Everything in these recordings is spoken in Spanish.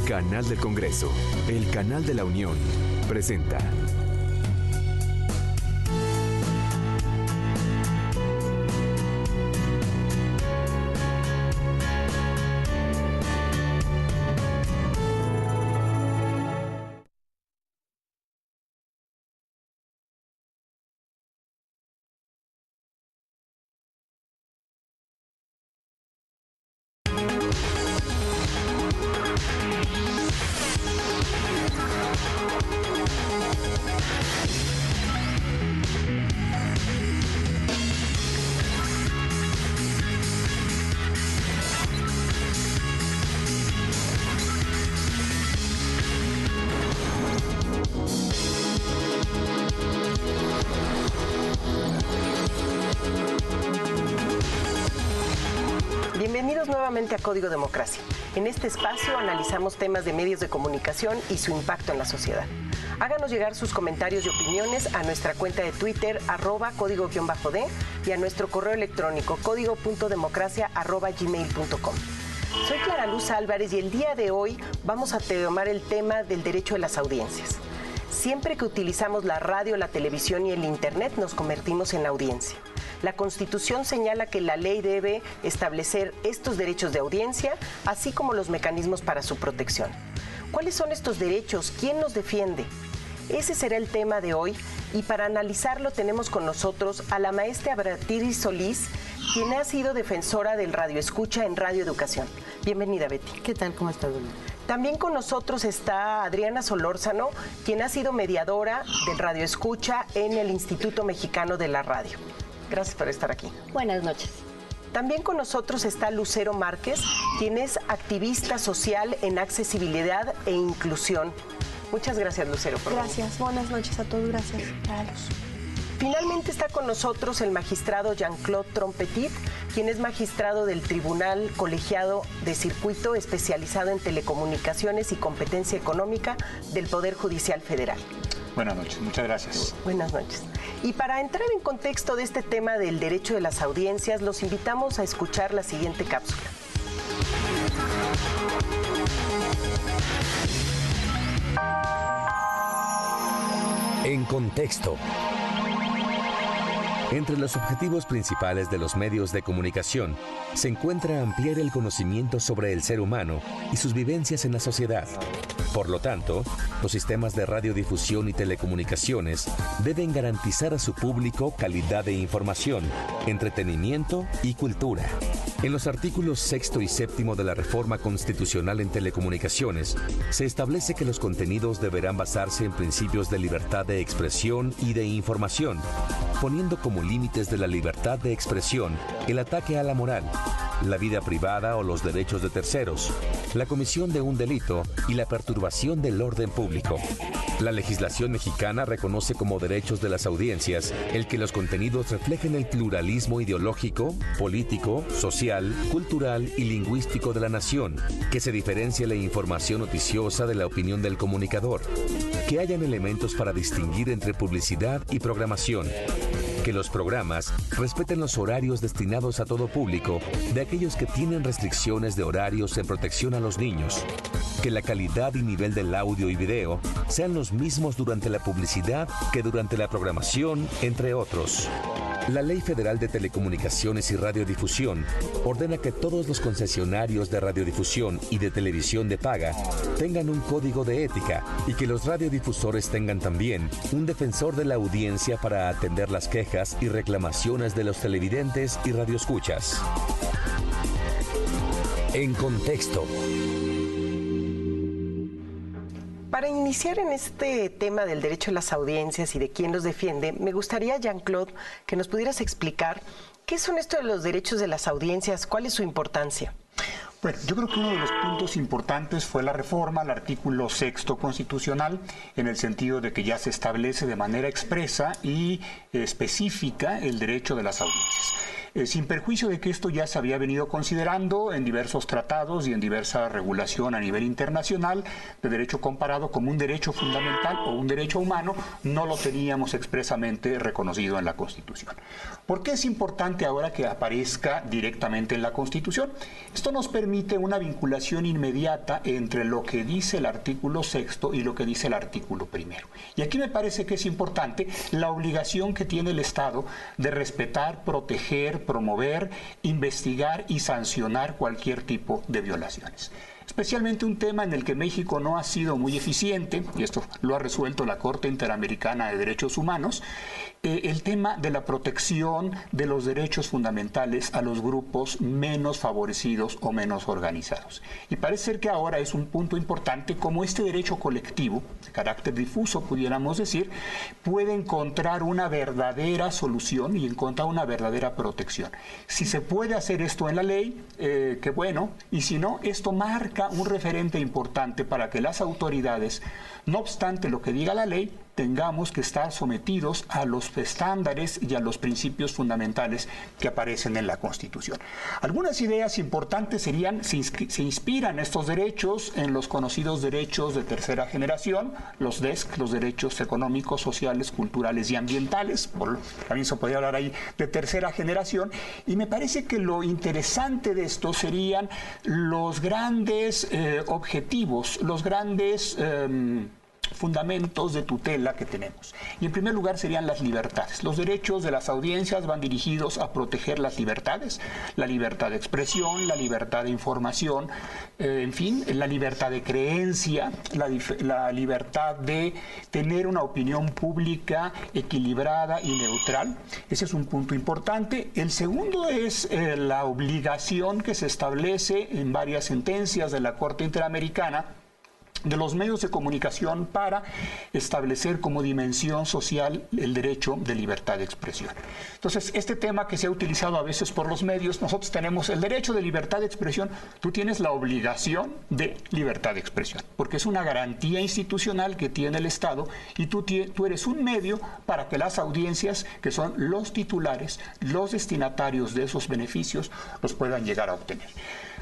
Canal del Congreso, el canal de la Unión, presenta. Bienvenidos nuevamente a Código Democracia. En este espacio analizamos temas de medios de comunicación y su impacto en la sociedad. Háganos llegar sus comentarios y opiniones a nuestra cuenta de Twitter, @código_d, y a nuestro correo electrónico, código.democracia@gmail.com. Soy Clara Luz Álvarez y el día de hoy vamos a tomar el tema del derecho de las audiencias. Siempre que utilizamos la radio, la televisión y el Internet nos convertimos en audiencia. La Constitución señala que la ley debe establecer estos derechos de audiencia, así como los mecanismos para su protección. ¿Cuáles son estos derechos? ¿Quién los defiende? Ese será el tema de hoy, y para analizarlo tenemos con nosotros a la maestra Beatriz Solís, quien ha sido defensora del radioescucha en Radio Educación. Bienvenida, Betty. ¿Qué tal? ¿Cómo estás, Domingo? También con nosotros está Adriana Solórzano, quien ha sido mediadora del radioescucha en el Instituto Mexicano de la Radio. Gracias por estar aquí. Buenas noches. También con nosotros está Lucero Márquez, quien es activista social en accesibilidad e inclusión. Muchas gracias, Lucero. Gracias. Buenas noches a todos. Gracias, Luz. Finalmente está con nosotros el magistrado Jean-Claude Trompetit, quien es magistrado del Tribunal Colegiado de Circuito especializado en telecomunicaciones y competencia económica del Poder Judicial Federal. Buenas noches, muchas gracias. Buenas noches. Y para entrar en contexto de este tema del derecho de las audiencias, los invitamos a escuchar la siguiente cápsula. En contexto. Entre los objetivos principales de los medios de comunicación se encuentra ampliar el conocimiento sobre el ser humano y sus vivencias en la sociedad. Por lo tanto, los sistemas de radiodifusión y telecomunicaciones deben garantizar a su público calidad de información, entretenimiento y cultura. En los artículos 6 y 7 de la Reforma Constitucional en Telecomunicaciones, se establece que los contenidos deberán basarse en principios de libertad de expresión y de información, poniendo como límites de la libertad de expresión el ataque a la moral, la vida privada o los derechos de terceros, la comisión de un delito y la perturbación del orden público. La legislación mexicana reconoce como derechos de las audiencias el que los contenidos reflejen el pluralismo ideológico, político, social, cultural y lingüístico de la nación, que se diferencie la información noticiosa de la opinión del comunicador, que hayan elementos para distinguir entre publicidad y programación, que los programas respeten los horarios destinados a todo público de aquellos que tienen restricciones de horarios en protección a los niños, que la calidad y nivel del audio y video sean los mismos durante la publicidad que durante la programación, entre otros. La Ley Federal de Telecomunicaciones y Radiodifusión ordena que todos los concesionarios de radiodifusión y de televisión de paga tengan un código de ética y que los radiodifusores tengan también un defensor de la audiencia para atender las quejas y reclamaciones de los televidentes y radioescuchas. En contexto. Para iniciar en este tema del derecho a las audiencias y de quién los defiende, me gustaría, Jean-Claude, que nos pudieras explicar qué son esto de los derechos de las audiencias, cuál es su importancia. Bueno, yo creo que uno de los puntos importantes fue la reforma al artículo 6 constitucional, en el sentido de que ya se establece de manera expresa y específica el derecho de las audiencias. sin perjuicio de que esto ya se había venido considerando en diversos tratados y en diversa regulación a nivel internacional de derecho comparado como un derecho fundamental o un derecho humano, no lo teníamos expresamente reconocido en la Constitución. ¿Por qué es importante ahora que aparezca directamente en la Constitución? Esto nos permite una vinculación inmediata entre lo que dice el artículo 6º y lo que dice el artículo 1º. Y aquí me parece que es importante la obligación que tiene el Estado de respetar, proteger, promover, investigar y sancionar cualquier tipo de violaciones. Especialmente un tema en el que México no ha sido muy eficiente, y esto lo ha resuelto la Corte Interamericana de Derechos Humanos, el tema de la protección de los derechos fundamentales a los grupos menos favorecidos o menos organizados. Y parece ser que ahora es un punto importante como este derecho colectivo, de carácter difuso pudiéramos decir, puede encontrar una verdadera solución y encontrar una verdadera protección. Si se puede hacer esto en la ley, qué bueno, y si no, esto marca un referente importante para que las autoridades, no obstante lo que diga la ley, tengamos que estar sometidos a los estándares y a los principios fundamentales que aparecen en la Constitución. Algunas ideas importantes serían, se inspiran estos derechos en los conocidos derechos de tercera generación, los DESC, los derechos económicos, sociales, culturales y ambientales, también se podría hablar ahí de tercera generación, y me parece que lo interesante de esto serían los grandes objetivos, los grandes fundamentos de tutela que tenemos. Y en primer lugar serían las libertades. Los derechos de las audiencias van dirigidos a proteger las libertades, la libertad de expresión, la libertad de información, en fin, la libertad de creencia, la libertad de tener una opinión pública equilibrada y neutral. Ese es un punto importante. El segundo es la obligación que se establece en varias sentencias de la Corte Interamericana de los medios de comunicación para establecer como dimensión social el derecho de libertad de expresión. Entonces, este tema que se ha utilizado a veces por los medios, nosotros tenemos el derecho de libertad de expresión, tú tienes la obligación de libertad de expresión, porque es una garantía institucional que tiene el Estado y tú eres un medio para que las audiencias, que son los titulares, los destinatarios de esos beneficios, los puedan llegar a obtener.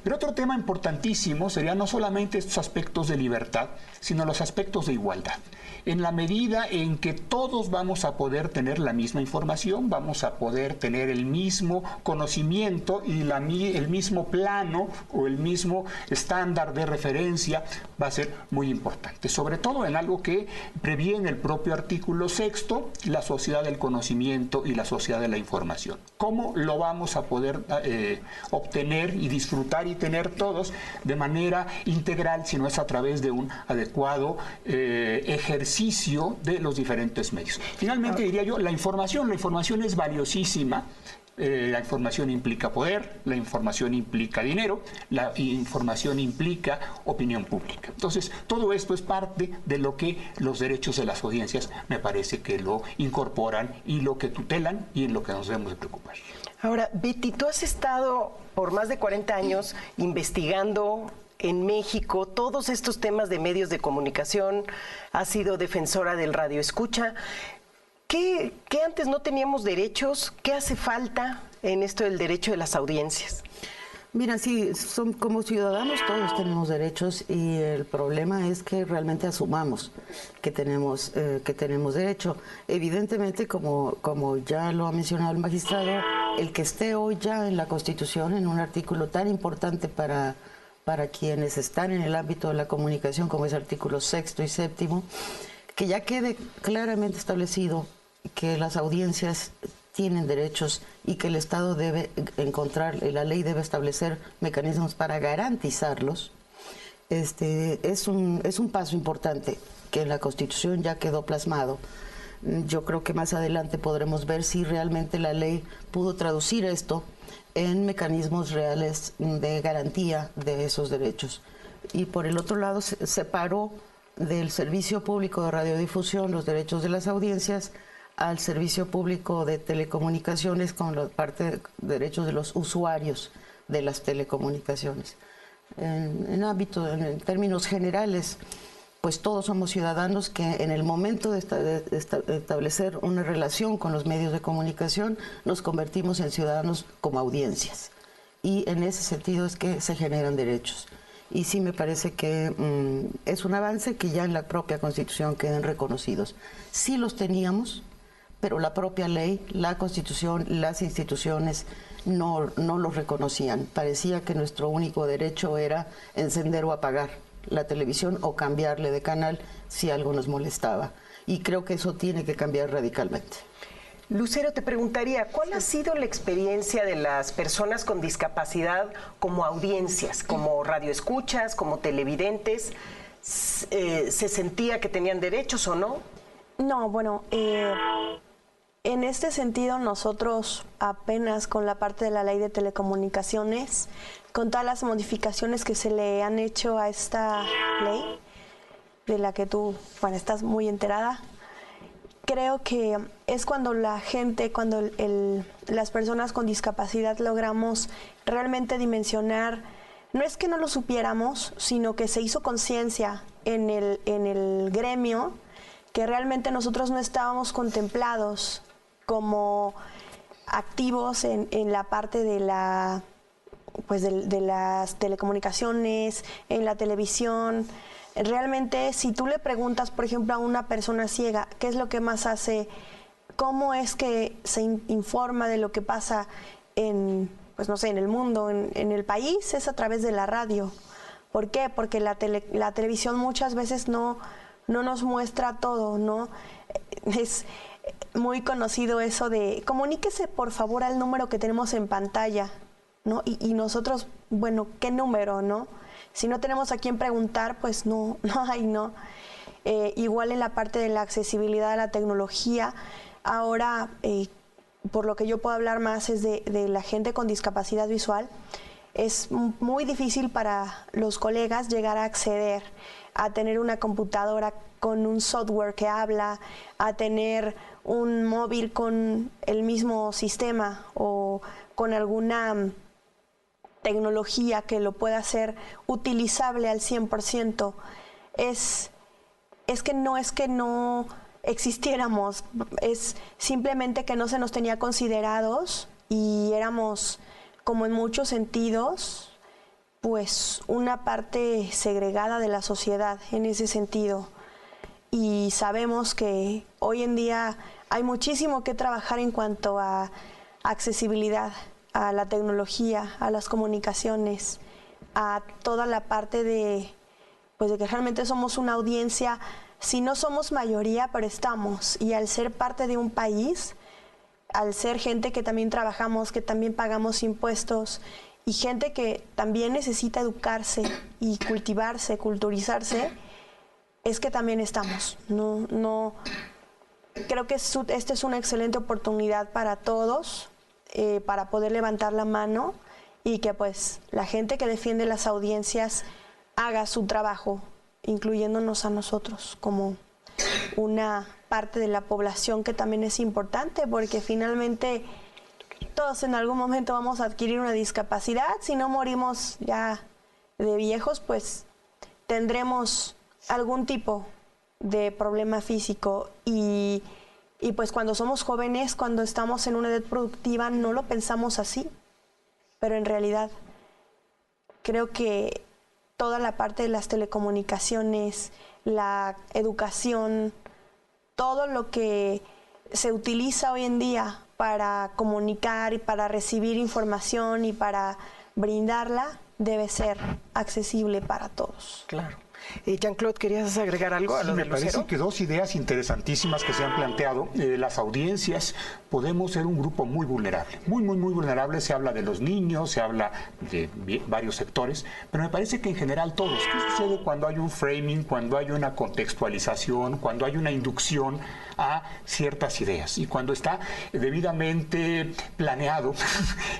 Pero otro tema importantísimo sería no solamente estos aspectos de libertad, sino los aspectos de igualdad. En la medida en que todos vamos a poder tener la misma información, vamos a poder tener el mismo conocimiento y el mismo plano o el mismo estándar de referencia, va a ser muy importante. Sobre todo en algo que previene el propio artículo 6º, la sociedad del conocimiento y la sociedad de la información. ¿Cómo lo vamos a poder obtener y disfrutar y tener todos de manera integral si no es a través de un adecuado ejercicio de los diferentes medios? Finalmente diría yo, la información es valiosísima. La información implica poder, la información implica dinero, la información implica opinión pública. Entonces, todo esto es parte de lo que los derechos de las audiencias me parece que lo incorporan y lo que tutelan y en lo que nos debemos de preocupar. Ahora, Betty, tú has estado por más de 40 años investigando en México todos estos temas de medios de comunicación, has sido defensora del radio escucha. ¿Qué antes no teníamos derechos? ¿Qué hace falta en esto del derecho de las audiencias? Mira, sí, como ciudadanos todos tenemos derechos y el problema es que realmente asumamos que tenemos derecho. Evidentemente, como ya lo ha mencionado el magistrado, el que esté hoy ya en la Constitución, en un artículo tan importante para quienes están en el ámbito de la comunicación, como es artículo 6º y 7º, que ya quede claramente establecido que las audiencias tienen derechos y que el Estado debe encontrar, la ley debe establecer mecanismos para garantizarlos, es un paso importante que en la Constitución ya quedó plasmado. Yo creo que más adelante podremos ver si realmente la ley pudo traducir esto en mecanismos reales de garantía de esos derechos. Y por el otro lado, se separó del servicio público de radiodifusión los derechos de las audiencias al servicio público de telecomunicaciones con la parte de derechos de los usuarios de las telecomunicaciones. En términos generales, pues todos somos ciudadanos que en el momento de establecer una relación con los medios de comunicación nos convertimos en ciudadanos como audiencias. Y en ese sentido es que se generan derechos. Y sí me parece que es un avance que ya en la propia Constitución queden reconocidos. Sí los teníamos, pero la propia ley, la Constitución, las instituciones no los reconocían. Parecía que nuestro único derecho era encender o apagar la televisión o cambiarle de canal si algo nos molestaba. Y creo que eso tiene que cambiar radicalmente. Lucero, te preguntaría, ¿cuál ha sido la experiencia de las personas con discapacidad como audiencias, como radioescuchas, como televidentes? ¿Se sentía que tenían derechos o no? No, bueno, en este sentido nosotros apenas con la parte de la ley de telecomunicaciones, con todas las modificaciones que se le han hecho a esta ley, de la que tú, bueno, estás muy enterada, creo que es cuando la gente, cuando las personas con discapacidad logramos realmente dimensionar, no es que no lo supiéramos, sino que se hizo conciencia en el gremio, que realmente nosotros no estábamos contemplados como activos en la parte de la pues de las telecomunicaciones, en la televisión. Realmente, si tú le preguntas, por ejemplo, a una persona ciega, ¿qué es lo que más hace? ¿Cómo es que se informa de lo que pasa en, pues no sé, en el mundo, en el país? Es a través de la radio. ¿Por qué? Porque la televisión muchas veces no nos muestra todo, ¿no? Es muy conocido eso de, comuníquese por favor al número que tenemos en pantalla, ¿no? Y nosotros, bueno, ¿qué número, no? Si no tenemos a quién preguntar, pues no hay, ¿no? Igual en la parte de la accesibilidad a la tecnología, ahora, por lo que yo puedo hablar más es de la gente con discapacidad visual, es muy difícil para los colegas llegar a acceder a tener una computadora con un software que habla, a tener un móvil con el mismo sistema o con alguna tecnología que lo pueda hacer utilizable al 100%. Es que no existiéramos, es simplemente que no se nos tenía considerados y éramos, como en muchos sentidos, pues una parte segregada de la sociedad en ese sentido. Y sabemos que hoy en día hay muchísimo que trabajar en cuanto a accesibilidad, a la tecnología, a las comunicaciones, a toda la parte de que realmente somos una audiencia, si no somos mayoría, pero estamos. Y al ser parte de un país, al ser gente que también trabajamos, que también pagamos impuestos, y gente que también necesita educarse y cultivarse, culturizarse, es que también estamos. No, creo que esta es una excelente oportunidad para todos, para poder levantar la mano y que pues la gente que defiende las audiencias haga su trabajo, incluyéndonos a nosotros como una parte de la población que también es importante, porque finalmente todos en algún momento vamos a adquirir una discapacidad. Si no morimos ya de viejos, pues tendremos algún tipo de problema físico y pues cuando somos jóvenes, cuando estamos en una edad productiva, no lo pensamos así, pero en realidad creo que toda la parte de las telecomunicaciones, la educación, todo lo que se utiliza hoy en día para comunicar y para recibir información y para brindarla, debe ser accesible para todos. Claro. Jean-Claude, ¿querías agregar algo a lo de Lucero? Me parece que dos ideas interesantísimas que se han planteado. Las audiencias, podemos ser un grupo muy vulnerable, muy vulnerable. Se habla de los niños, se habla de varios sectores, pero me parece que en general todos. ¿Qué sucede cuando hay un framing, cuando hay una contextualización, cuando hay una inducción a ciertas ideas. Y cuando está debidamente planeado,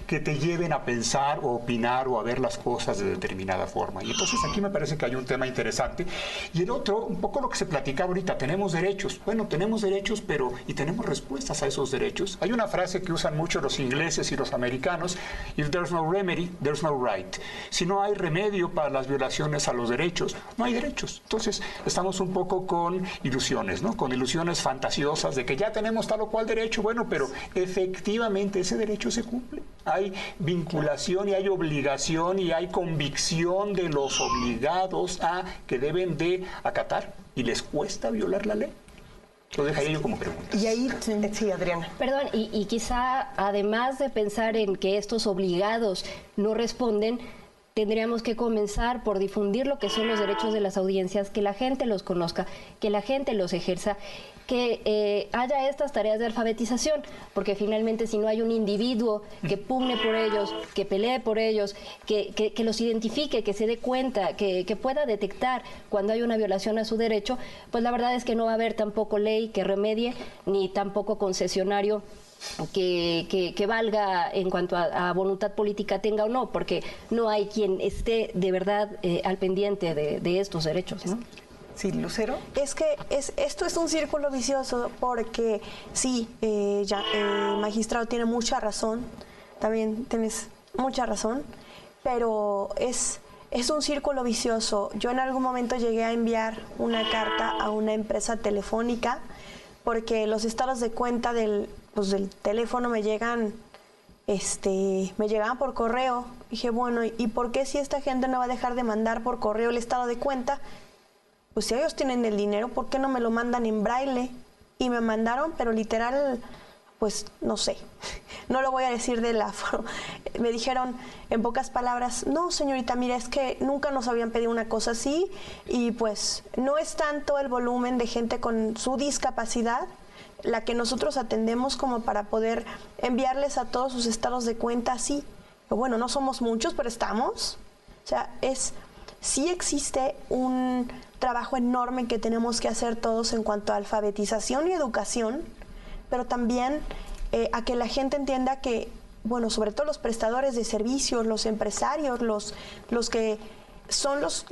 que te lleven a pensar o opinar o a ver las cosas de determinada forma. Y entonces aquí me parece que hay un tema interesante. Y el otro, un poco lo que se platicaba ahorita, tenemos derechos. Bueno, tenemos derechos, pero y tenemos respuestas a esos derechos. Hay una frase que usan mucho los ingleses y los americanos: if there's no remedy, there's no right. Si no hay remedio para las violaciones a los derechos, no hay derechos. Entonces, estamos un poco con ilusiones, ¿no? Con ilusiones fantasiosas de que ya tenemos tal o cual derecho. Bueno, pero efectivamente ese derecho se cumple. Hay vinculación y hay obligación y hay convicción de los obligados a que deben de acatar, y les cuesta violar la ley. Lo dejaría yo como pregunta. Y ahí, sí, Adriana. Perdón, y quizá además de pensar en que estos obligados no responden, tendríamos que comenzar por difundir lo que son los derechos de las audiencias, que la gente los conozca, que la gente los ejerza, que haya estas tareas de alfabetización, porque finalmente si no hay un individuo que pugne por ellos, que pelee por ellos, que los identifique, que se dé cuenta, que pueda detectar cuando hay una violación a su derecho, pues la verdad es que no va a haber tampoco ley que remedie, ni tampoco concesionario que valga en cuanto a voluntad política tenga o no, porque no hay quien esté de verdad al pendiente de estos derechos, ¿no? Sí, Lucero. Es que esto es un círculo vicioso, porque sí, magistrado tiene mucha razón, también tienes mucha razón, pero es un círculo vicioso. Yo en algún momento llegué a enviar una carta a una empresa telefónica porque los estados de cuenta del teléfono me llegaban por correo. Dije, bueno, ¿y por qué si esta gente no va a dejar de mandar por correo el estado de cuenta? Pues si ellos tienen el dinero, ¿por qué no me lo mandan en braille? Y me mandaron, pero literal, pues no sé, no lo voy a decir de la forma. Me dijeron en pocas palabras: no, señorita, mira, es que nunca nos habían pedido una cosa así, y pues no es tanto el volumen de gente con su discapacidad la que nosotros atendemos como para poder enviarles a todos sus estados de cuenta así. Pero bueno, no somos muchos, pero estamos. O sea, sí existe un trabajo enorme que tenemos que hacer todos en cuanto a alfabetización y educación, pero también a que la gente entienda que, bueno, sobre todo los prestadores de servicios, los empresarios, los que son los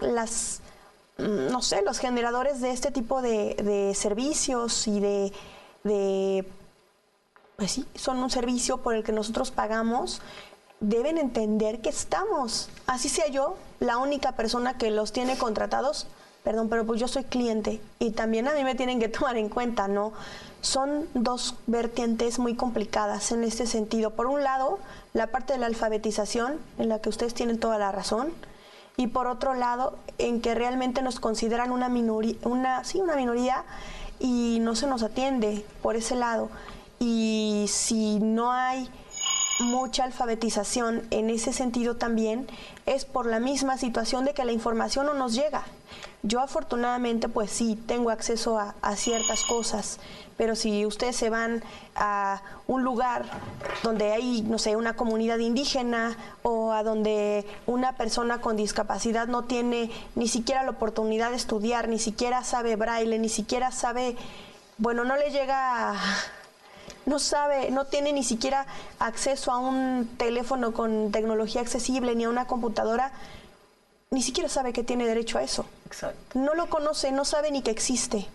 generadores de este tipo de servicios y pues sí, son un servicio por el que nosotros pagamos, deben entender que estamos, así sea yo, la única persona que los tiene contratados, perdón, pero pues yo soy cliente y también a mí me tienen que tomar en cuenta, ¿no? Son dos vertientes muy complicadas en este sentido. Por un lado, la parte de la alfabetización, en la que ustedes tienen toda la razón, y por otro lado, en que realmente nos consideran una minoría y no se nos atiende por ese lado. Y si no hay mucha alfabetización en ese sentido también, es por la misma situación de que la información no nos llega. Yo afortunadamente pues sí tengo acceso a ciertas cosas, pero si ustedes se van a un lugar donde hay, no sé, una comunidad indígena, o a donde una persona con discapacidad no tiene ni siquiera la oportunidad de estudiar, ni siquiera sabe braille, ni siquiera sabe, bueno, no le llega no tiene ni siquiera acceso a un teléfono con tecnología accesible, ni a una computadora, ni siquiera sabe que tiene derecho a eso. Exacto. No lo conoce, no sabe ni que existe.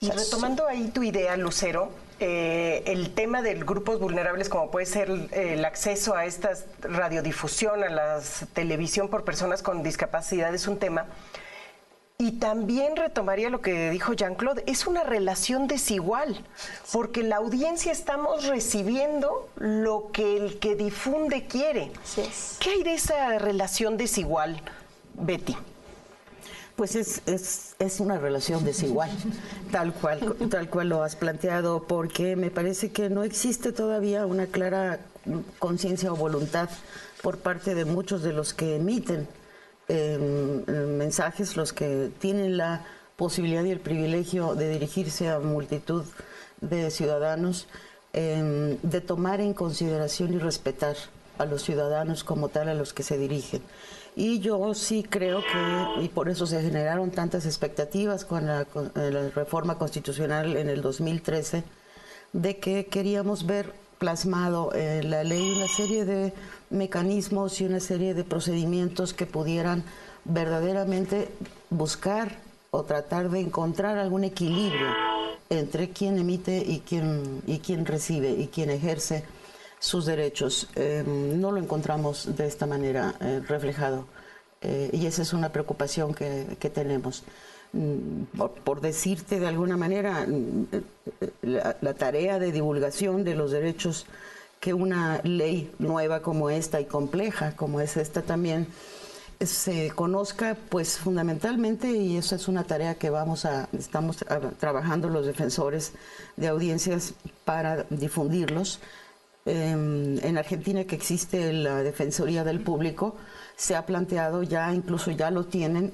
Y retomando ahí tu idea, Lucero, el tema de grupos vulnerables, como puede ser el acceso a esta radiodifusión, a la televisión por personas con discapacidad, es un tema. Y también retomaría lo que dijo Jean-Claude, es una relación desigual, porque la audiencia estamos recibiendo lo que el que difunde quiere. Así es. ¿Qué hay de esa relación desigual, Betty? Pues es una relación desigual, tal cual lo has planteado, porque me parece que no existe todavía una clara conciencia o voluntad por parte de muchos de los que emiten mensajes, los que tienen la posibilidad y el privilegio de dirigirse a multitud de ciudadanos, de tomar en consideración y respetar a los ciudadanos como tal a los que se dirigen. Y yo sí creo que, y por eso se generaron tantas expectativas con la reforma constitucional en el 2013, de que queríamos ver plasmado en la ley una serie de mecanismos y una serie de procedimientos que pudieran verdaderamente buscar o tratar de encontrar algún equilibrio entre quien emite y quien recibe y quien ejerce sus derechos. No lo encontramos de esta manera reflejado y esa es una preocupación que tenemos. Por decirte de alguna manera, la tarea de divulgación de los derechos que una ley nueva como esta y compleja como es esta también se conozca, pues fundamentalmente, y esa es una tarea que estamos trabajando los defensores de audiencias para difundirlos. En Argentina, que existe la Defensoría del Público, se ha planteado ya, incluso ya lo tienen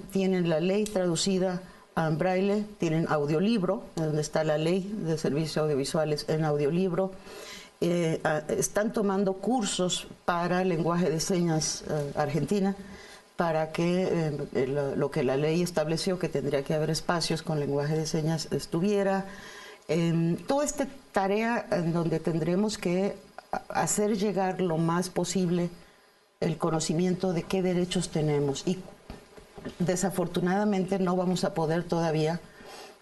la ley traducida a braille, tienen audiolibro, donde está la ley de servicios audiovisuales en audiolibro. Están tomando cursos para lenguaje de señas Argentina, para que lo que la ley estableció, que tendría que haber espacios con lenguaje de señas, estuviera. Toda esta tarea en donde tendremos que hacer llegar lo más posible el conocimiento de qué derechos tenemos. Y desafortunadamente no vamos a poder todavía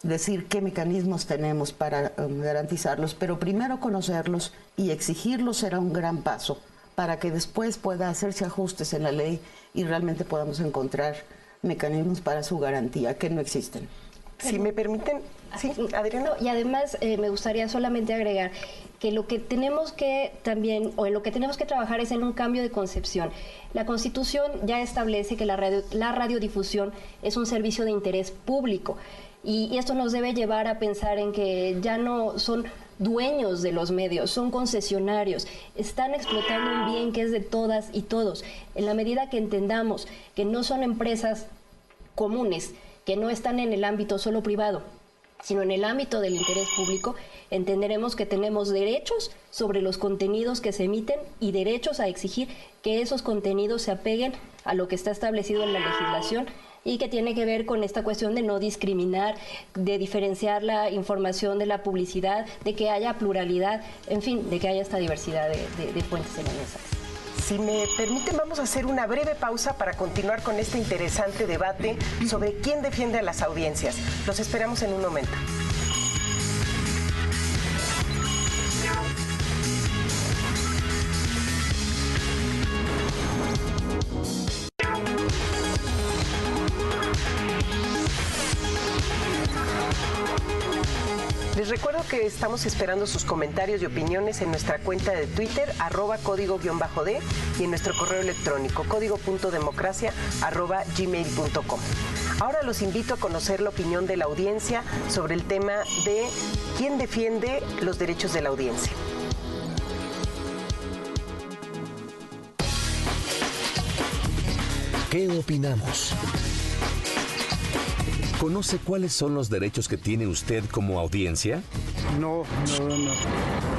decir qué mecanismos tenemos para garantizarlos, pero primero conocerlos y exigirlos será un gran paso para que después pueda hacerse ajustes en la ley y realmente podamos encontrar mecanismos para su garantía, que no existen. Si me permiten, sí, Adriana. Y además me gustaría solamente agregar que lo que tenemos que también, o en lo que tenemos que trabajar es en un cambio de concepción. La Constitución ya establece que la radiodifusión es un servicio de interés público y esto nos debe llevar a pensar en que ya no son dueños de los medios, son concesionarios, están explotando un bien que es de todas y todos. En la medida que entendamos que no son empresas comunes, que no están en el ámbito solo privado, sino en el ámbito del interés público, entenderemos que tenemos derechos sobre los contenidos que se emiten y derechos a exigir que esos contenidos se apeguen a lo que está establecido en la legislación y que tiene que ver con esta cuestión de no discriminar, de diferenciar la información de la publicidad, de que haya pluralidad, en fin, de que haya esta diversidad de fuentes en el mensaje. Si me permiten, vamos a hacer una breve pausa para continuar con este interesante debate sobre quién defiende a las audiencias. Los esperamos en un momento. Les recuerdo que estamos esperando sus comentarios y opiniones en nuestra cuenta de Twitter, @código_D, y en nuestro correo electrónico, código.democracia@gmail.com. Ahora los invito a conocer la opinión de la audiencia sobre el tema de quién defiende los derechos de la audiencia. ¿Qué opinamos? ¿Conoce cuáles son los derechos que tiene usted como audiencia? No.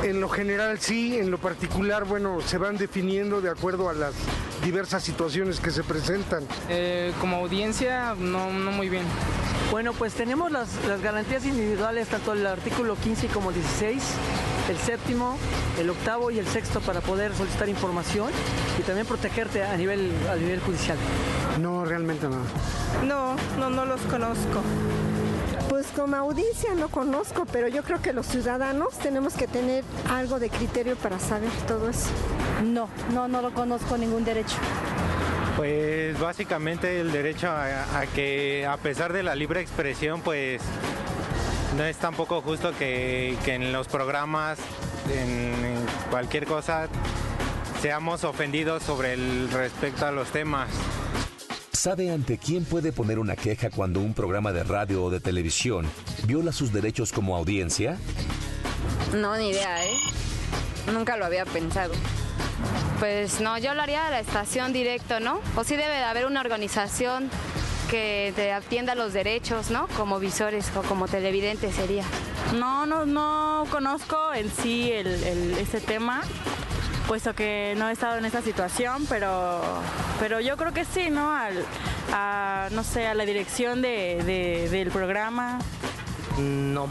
En lo general sí, en lo particular, bueno, se van definiendo de acuerdo a las diversas situaciones que se presentan. Como audiencia, no muy bien. Bueno, pues tenemos las garantías individuales, tanto el artículo 15 como 16, el séptimo, el octavo y el sexto para poder solicitar información y también protegerte a nivel judicial. No, realmente no. No los conozco. Pues como audiencia no conozco, pero yo creo que los ciudadanos tenemos que tener algo de criterio para saber todo eso. No lo conozco ningún derecho. Pues básicamente el derecho a que a pesar de la libre expresión, pues no es tampoco justo que en los programas, en cualquier cosa, seamos ofendidos sobre el respecto a los temas. ¿Sabe ante quién puede poner una queja cuando un programa de radio o de televisión viola sus derechos como audiencia? No, ni idea, Nunca lo había pensado. Pues no, yo lo haría a la estación directo, ¿no? O sí debe de haber una organización que te atienda los derechos, ¿no? Como visores o como televidentes sería. No conozco en sí este tema, puesto que no he estado en esta situación, pero yo creo que sí, ¿no? No sé, a la dirección del programa. No.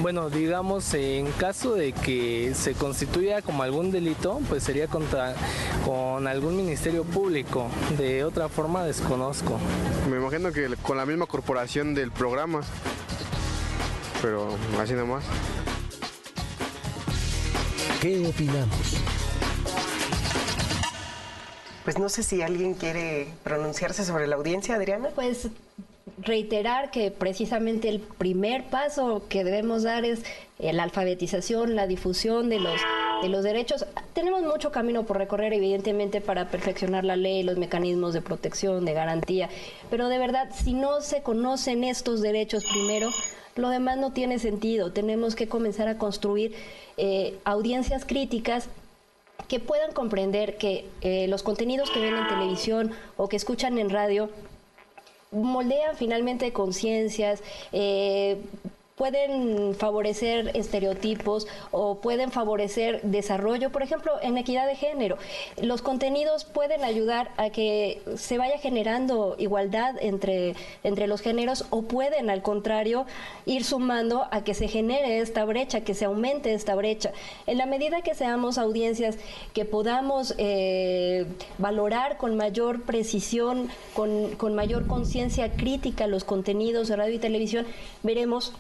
Bueno, digamos, en caso de que se constituya como algún delito, pues sería con algún ministerio público. De otra forma, desconozco. Me imagino que con la misma corporación del programa, pero así nomás. ¿Qué opinamos? Pues no sé si alguien quiere pronunciarse sobre la audiencia, Adriana. Pues reiterar que precisamente el primer paso que debemos dar es la alfabetización, la difusión de los derechos. Tenemos mucho camino por recorrer, evidentemente, para perfeccionar la ley, los mecanismos de protección, de garantía, pero de verdad, si no se conocen estos derechos primero, lo demás no tiene sentido. Tenemos que comenzar a construir audiencias críticas que puedan comprender que los contenidos que ven en televisión o que escuchan en radio moldean finalmente conciencias, pueden favorecer estereotipos o pueden favorecer desarrollo, por ejemplo, en equidad de género. Los contenidos pueden ayudar a que se vaya generando igualdad entre los géneros o pueden, al contrario, ir sumando a que se genere esta brecha, que se aumente esta brecha. En la medida que seamos audiencias que podamos valorar con mayor precisión, con mayor conciencia crítica los contenidos de radio y televisión, veremos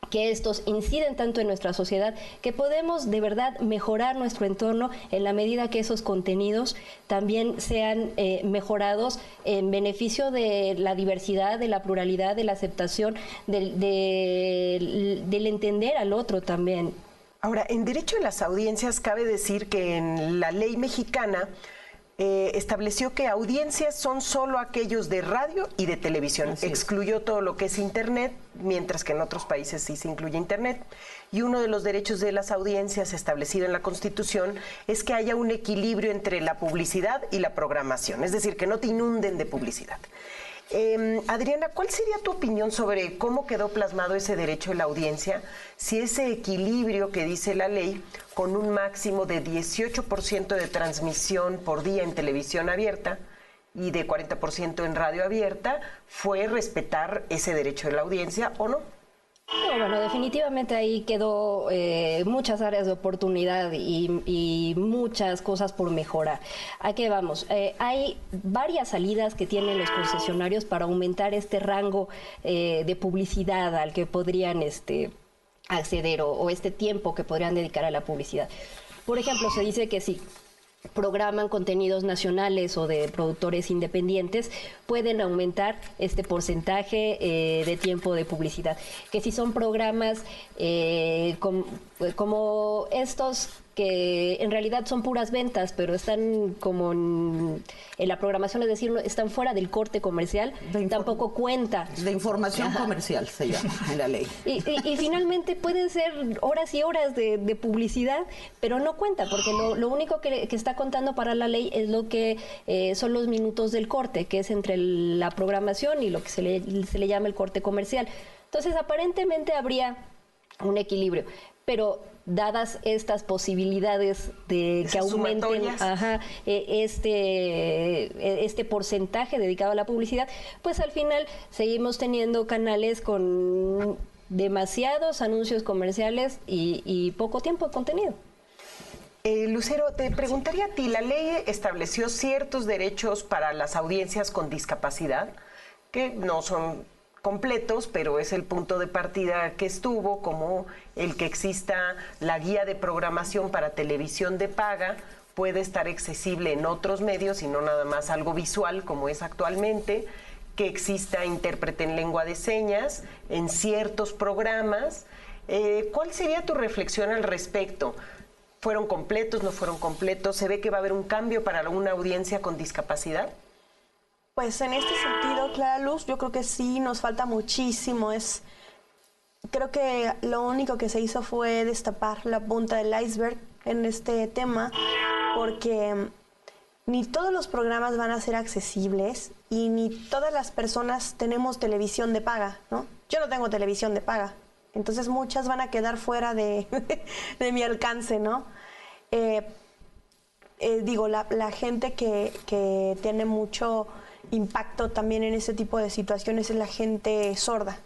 que estos inciden tanto en nuestra sociedad que podemos de verdad mejorar nuestro entorno en la medida que esos contenidos también sean mejorados en beneficio de la diversidad, de la pluralidad, de la aceptación, del entender al otro también. Ahora, en derecho a las audiencias cabe decir que en la ley mexicana estableció que audiencias son solo aquellos de radio y de televisión. Excluyó todo lo que es Internet, mientras que en otros países sí se incluye Internet. Y uno de los derechos de las audiencias establecido en la Constitución es que haya un equilibrio entre la publicidad y la programación, es decir, que no te inunden de publicidad. Adriana, ¿cuál sería tu opinión sobre cómo quedó plasmado ese derecho de la audiencia? Si ese equilibrio que dice la ley, con un máximo de 18% de transmisión por día en televisión abierta y de 40% en radio abierta, ¿fue respetar ese derecho de la audiencia o no? No, bueno, definitivamente ahí quedó muchas áreas de oportunidad y muchas cosas por mejorar. ¿A qué vamos? Hay varias salidas que tienen los concesionarios para aumentar este rango de publicidad al que podrían acceder o este tiempo que podrían dedicar a la publicidad. Por ejemplo, se dice que si programan contenidos nacionales o de productores independientes, pueden aumentar este porcentaje de tiempo de publicidad. Que si son programas como estos que en realidad son puras ventas, pero están como en la programación, es decir, están fuera del corte comercial, tampoco cuenta. De información comercial se llama en la ley. Y finalmente pueden ser horas y horas de publicidad, pero no cuenta, porque lo único que está contando para la ley es lo que son los minutos del corte, que es entre la programación y lo que se le llama el corte comercial. Entonces, aparentemente habría un equilibrio, pero dadas estas posibilidades de que aumenten este porcentaje dedicado a la publicidad, pues al final seguimos teniendo canales con demasiados anuncios comerciales y poco tiempo de contenido. Lucero, te preguntaría a ti, ¿la ley estableció ciertos derechos para las audiencias con discapacidad que no son completos, pero es el punto de partida que estuvo, como el que exista la guía de programación para televisión de paga, puede estar accesible en otros medios y no nada más algo visual como es actualmente, que exista intérprete en lengua de señas en ciertos programas? ¿Cuál sería tu reflexión al respecto? ¿Fueron completos, no fueron completos? ¿Se ve que va a haber un cambio para una audiencia con discapacidad? Pues en este sentido, Clara Luz, yo creo que sí nos falta muchísimo. Creo que lo único que se hizo fue destapar la punta del iceberg en este tema, porque ni todos los programas van a ser accesibles y ni todas las personas tenemos televisión de paga, ¿no? Yo no tengo televisión de paga, entonces muchas van a quedar fuera de mi alcance, ¿no? la gente que tiene mucho impacto también en este tipo de situaciones es la gente sorda.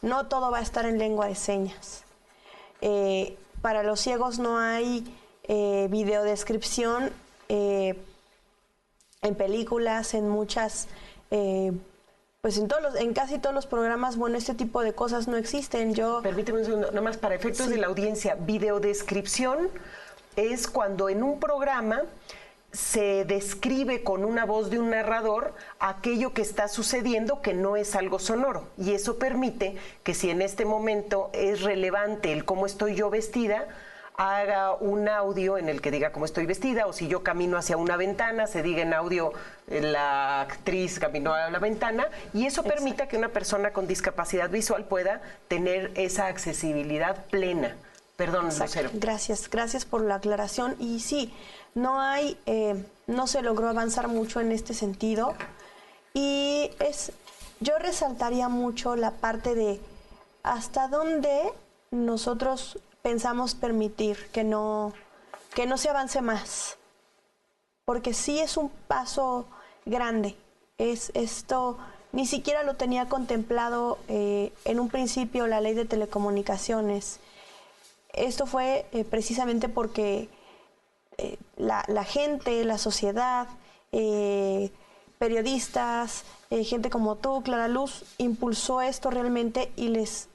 No todo va a estar en lengua de señas. Para los ciegos no hay videodescripción en películas, en muchas, pues en casi todos los programas, bueno, este tipo de cosas no existen. Permíteme un segundo, nomás para efectos de la audiencia, videodescripción es cuando en un programa se describe con una voz de un narrador aquello que está sucediendo que no es algo sonoro. Y eso permite que si en este momento es relevante el cómo estoy yo vestida, haga un audio en el que diga cómo estoy vestida, o si yo camino hacia una ventana, se diga en audio la actriz caminó a la ventana, y eso permite que una persona con discapacidad visual pueda tener esa accesibilidad plena. Perdón, Lucero. Gracias por la aclaración. Y sí, no se logró avanzar mucho en este sentido. Y yo resaltaría mucho la parte de hasta dónde nosotros pensamos permitir que no se avance más. Porque sí es un paso grande. Esto ni siquiera lo tenía contemplado en un principio la ley de telecomunicaciones. Esto fue precisamente porque la gente, la sociedad, periodistas, gente como tú, Clara Luz, impulsó esto realmente y les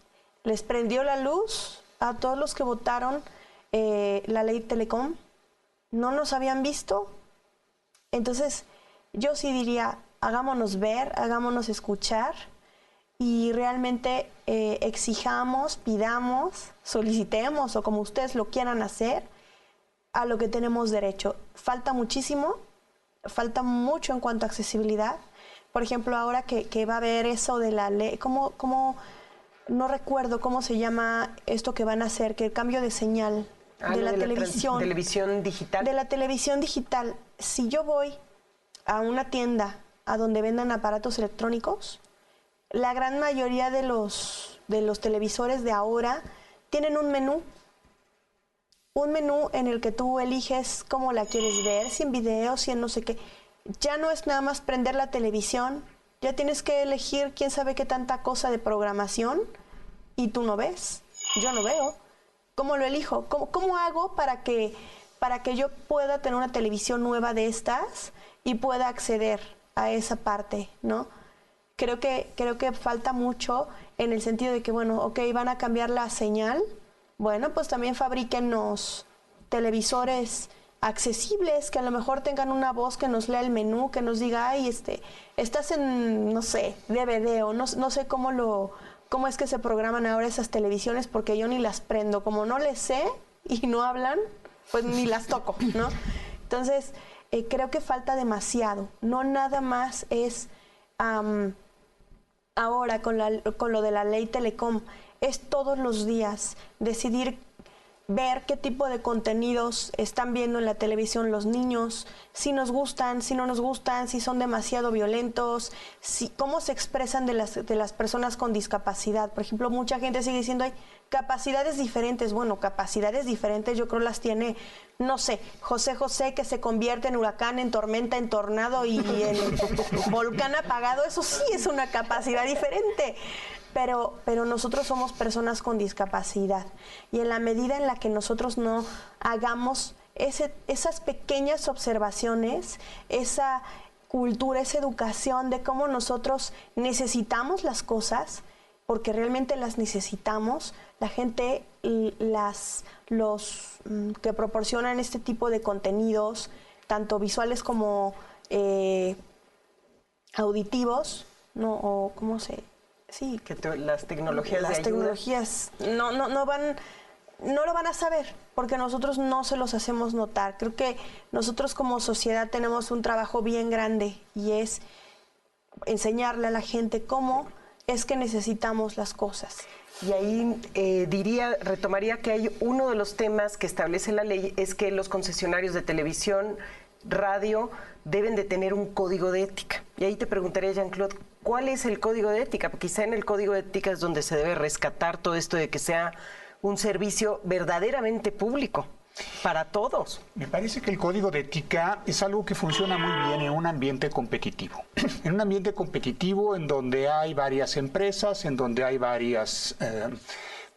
prendió la luz a todos los que votaron la ley Telecom. No nos habían visto. Entonces, yo sí diría, hagámonos ver, hagámonos escuchar y realmente exijamos, pidamos, solicitemos o como ustedes lo quieran hacer a lo que tenemos derecho. Falta muchísimo, falta mucho en cuanto a accesibilidad. Por ejemplo, ahora que va a haber eso de la ley, no recuerdo cómo se llama esto que van a hacer, que el cambio de señal de la televisión. Televisión digital. De la televisión digital. Si yo voy a una tienda a donde vendan aparatos electrónicos, la gran mayoría de los televisores de ahora tienen un menú en el que tú eliges cómo la quieres ver, si en video, si en no sé qué. Ya no es nada más prender la televisión, ya tienes que elegir quién sabe qué tanta cosa de programación y tú no ves, yo no veo. ¿Cómo lo elijo? ¿Cómo hago para que yo pueda tener una televisión nueva de estas y pueda acceder a esa parte, ¿no? Creo que falta mucho en el sentido de que, bueno, ok, van a cambiar la señal. Bueno, pues también fabríquennos televisores accesibles, que a lo mejor tengan una voz que nos lea el menú, que nos diga, ay, estás en, no sé, DVD o no sé cómo es que se programan ahora esas televisiones, porque yo ni las prendo. Como no les sé y no hablan, pues ni las toco, ¿no? Entonces, creo que falta demasiado. No nada más es... ahora con lo de la ley Telecom, es todos los días decidir ver qué tipo de contenidos están viendo en la televisión los niños, si nos gustan, si no nos gustan, si son demasiado violentos, cómo se expresan de las personas con discapacidad. Por ejemplo, mucha gente sigue diciendo, hay capacidades diferentes. Bueno, capacidades diferentes yo creo las tiene, no sé, José José, que se convierte en huracán, en tormenta, en tornado y en volcán apagado. Eso sí es una capacidad diferente. Pero nosotros somos personas con discapacidad y en la medida en la que nosotros no hagamos esas pequeñas observaciones, esa cultura, esa educación de cómo nosotros necesitamos las cosas, porque realmente las necesitamos, la gente, los que proporcionan este tipo de contenidos, tanto visuales como auditivos, ¿no? O cómo se... Sí, que las tecnologías las tecnologías no lo van a saber porque nosotros no se los hacemos notar. Creo que nosotros como sociedad tenemos un trabajo bien grande y es enseñarle a la gente cómo es que necesitamos las cosas. Y ahí retomaría que hay uno de los temas que establece la ley es que los concesionarios de televisión, radio, deben de tener un código de ética. Y ahí te preguntaría, Jean-Claude, ¿cuál es el código de ética? Porque quizá en el código de ética es donde se debe rescatar todo esto de que sea un servicio verdaderamente público. para todos. Me parece que el código de ética es algo que funciona muy bien en un ambiente competitivo. En un ambiente competitivo en donde hay varias empresas, en donde hay varias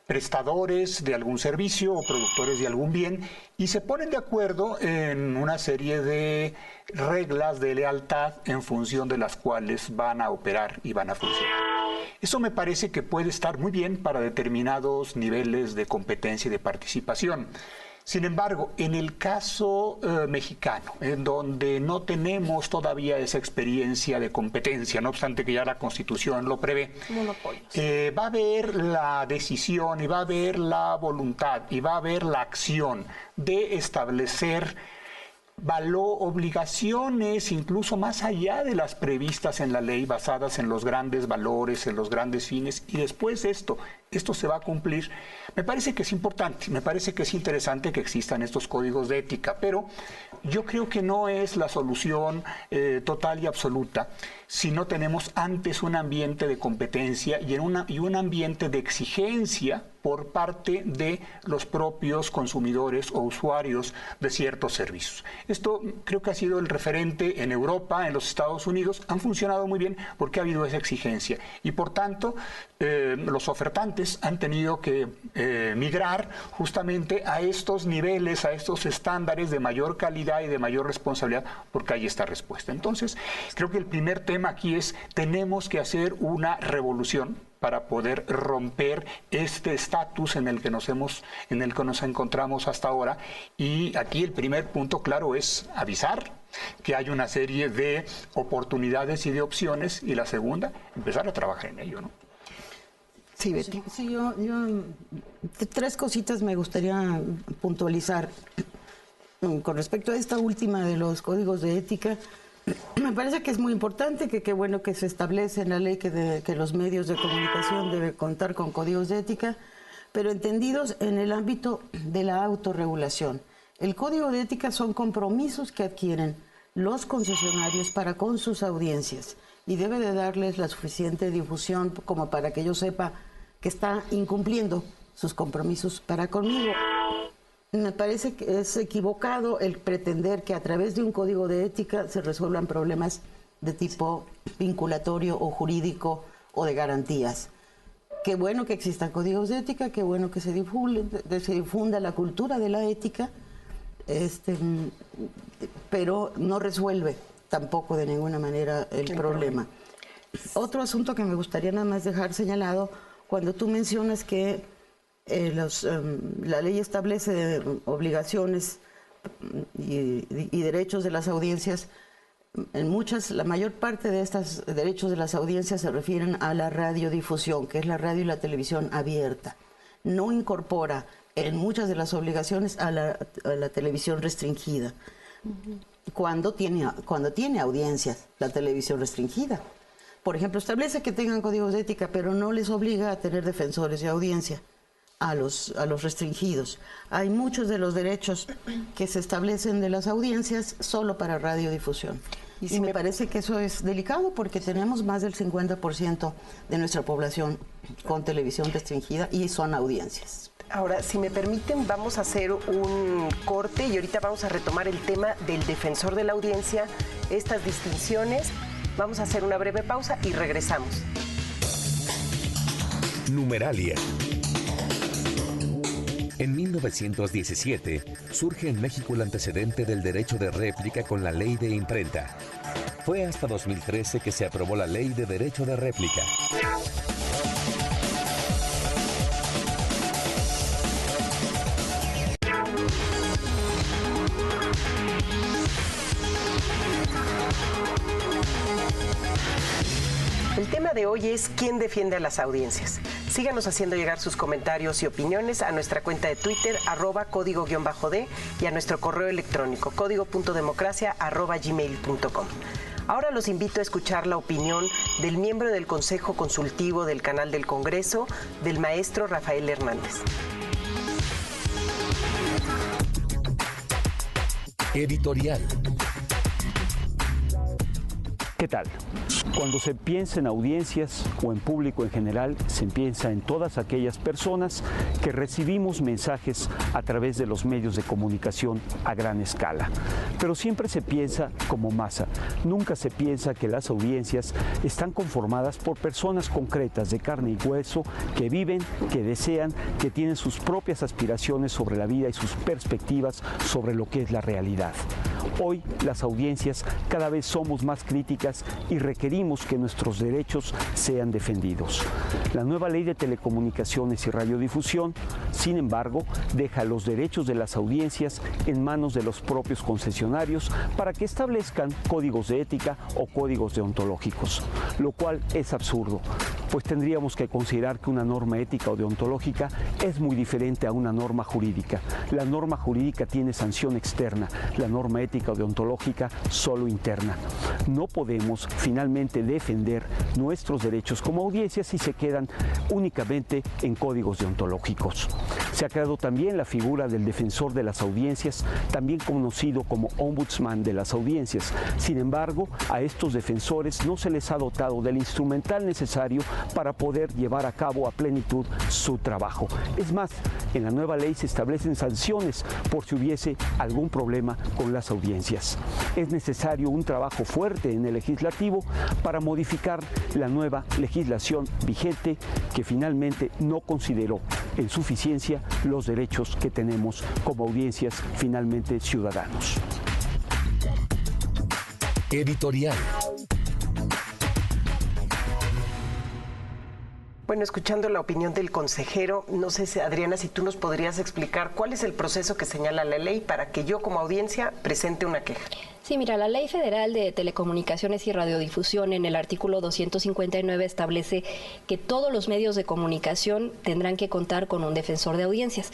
prestadores de algún servicio o productores de algún bien y se ponen de acuerdo en una serie de reglas de lealtad en función de las cuales van a operar y van a funcionar. Eso me parece que puede estar muy bien para determinados niveles de competencia y de participación. Sin embargo, en el caso mexicano, en donde no tenemos todavía esa experiencia de competencia, no obstante que ya la Constitución lo prevé, va a haber la decisión y va a haber la voluntad y va a haber la acción de establecer obligaciones incluso más allá de las previstas en la ley, basadas en los grandes valores, en los grandes fines, y después esto se va a cumplir. Me parece que es importante, me parece que es interesante que existan estos códigos de ética, pero yo creo que no es la solución total y absoluta si no tenemos antes un ambiente de competencia y un ambiente de exigencia por parte de los propios consumidores o usuarios de ciertos servicios. Esto creo que ha sido el referente en Europa, en los Estados Unidos, han funcionado muy bien porque ha habido esa exigencia y por tanto los ofertantes han tenido que migrar justamente a estos niveles, a estos estándares de mayor calidad y de mayor responsabilidad porque hay esta respuesta. Entonces, creo que el primer tema aquí es tenemos que hacer una revolución para poder romper este estatus en el que nos encontramos hasta ahora. Y aquí el primer punto, claro, es avisar que hay una serie de oportunidades y de opciones, y la segunda, empezar a trabajar en ello, ¿no? Sí, Betty. Sí, yo tres cositas me gustaría puntualizar. Con respecto a esta última de los códigos de ética, me parece que es muy importante, que qué bueno que se establece en la ley que los medios de comunicación deben contar con códigos de ética, pero entendidos en el ámbito de la autorregulación. El código de ética son compromisos que adquieren los concesionarios para con sus audiencias y debe de darles la suficiente difusión como para que yo sepa que está incumpliendo sus compromisos para conmigo. Me parece que es equivocado el pretender que a través de un código de ética se resuelvan problemas de tipo vinculatorio o jurídico o de garantías. Qué bueno que existan códigos de ética, qué bueno que se difunda la cultura de la ética, pero no resuelve tampoco de ninguna manera el problema. Otro asunto que me gustaría nada más dejar señalado, cuando tú mencionas que la ley establece obligaciones y derechos de las audiencias. La mayor parte de estos derechos de las audiencias se refieren a la radiodifusión, que es la radio y la televisión abierta. No incorpora en muchas de las obligaciones a la televisión restringida. Cuando tiene audiencias, la televisión restringida. Por ejemplo, establece que tengan códigos de ética, pero no les obliga a tener defensores de audiencia a los restringidos. Hay muchos de los derechos que se establecen de las audiencias solo para radiodifusión. Y me parece que eso es delicado porque tenemos más del 50% de nuestra población con televisión restringida y son audiencias. Ahora, si me permiten, vamos a hacer un corte y ahorita vamos a retomar el tema del defensor de la audiencia, estas distinciones. Vamos a hacer una breve pausa y regresamos. Numeralia. En 1917 surge en México el antecedente del derecho de réplica con la ley de imprenta. Fue hasta 2013 que se aprobó la ley de derecho de réplica. El tema de hoy es ¿quién defiende a las audiencias? Síganos haciendo llegar sus comentarios y opiniones a nuestra cuenta de Twitter, @código_D, y a nuestro correo electrónico, código.democracia@gmail.com. Ahora los invito a escuchar la opinión del miembro del Consejo Consultivo del Canal del Congreso, del maestro Rafael Hernández. Editorial. ¿Qué tal? Cuando se piensa en audiencias o en público en general, se piensa en todas aquellas personas que recibimos mensajes a través de los medios de comunicación a gran escala. Pero siempre se piensa como masa. Nunca se piensa que las audiencias están conformadas por personas concretas de carne y hueso que viven, que desean, que tienen sus propias aspiraciones sobre la vida y sus perspectivas sobre lo que es la realidad. Hoy las audiencias cada vez somos más críticas y requerimos que nuestros derechos sean defendidos. La nueva ley de telecomunicaciones y radiodifusión, sin embargo, deja los derechos de las audiencias en manos de los propios concesionarios para que establezcan códigos de ética o códigos deontológicos, lo cual es absurdo, pues tendríamos que considerar que una norma ética o deontológica es muy diferente a una norma jurídica. La norma jurídica tiene sanción externa, la norma ética o deontológica solo interna. No podemos finalmente defender nuestros derechos como audiencias si se quedan únicamente en códigos deontológicos. Se ha creado también la figura del defensor de las audiencias, también conocido como ombudsman de las audiencias. Sin embargo, a estos defensores no se les ha dotado del instrumental necesario para poder llevar a cabo a plenitud su trabajo. Es más, en la nueva ley se establecen sanciones por si hubiese algún problema con las audiencias. Es necesario un trabajo fuerte en el legislativo para modificar la nueva legislación vigente que finalmente no consideró en suficiencia los derechos que tenemos como audiencias finalmente ciudadanos. Editorial. Bueno, escuchando la opinión del consejero, no sé, Adriana, si tú nos podrías explicar cuál es el proceso que señala la ley para que yo como audiencia presente una queja. Sí, mira, la Ley Federal de Telecomunicaciones y Radiodifusión en el artículo 259 establece que todos los medios de comunicación tendrán que contar con un defensor de audiencias.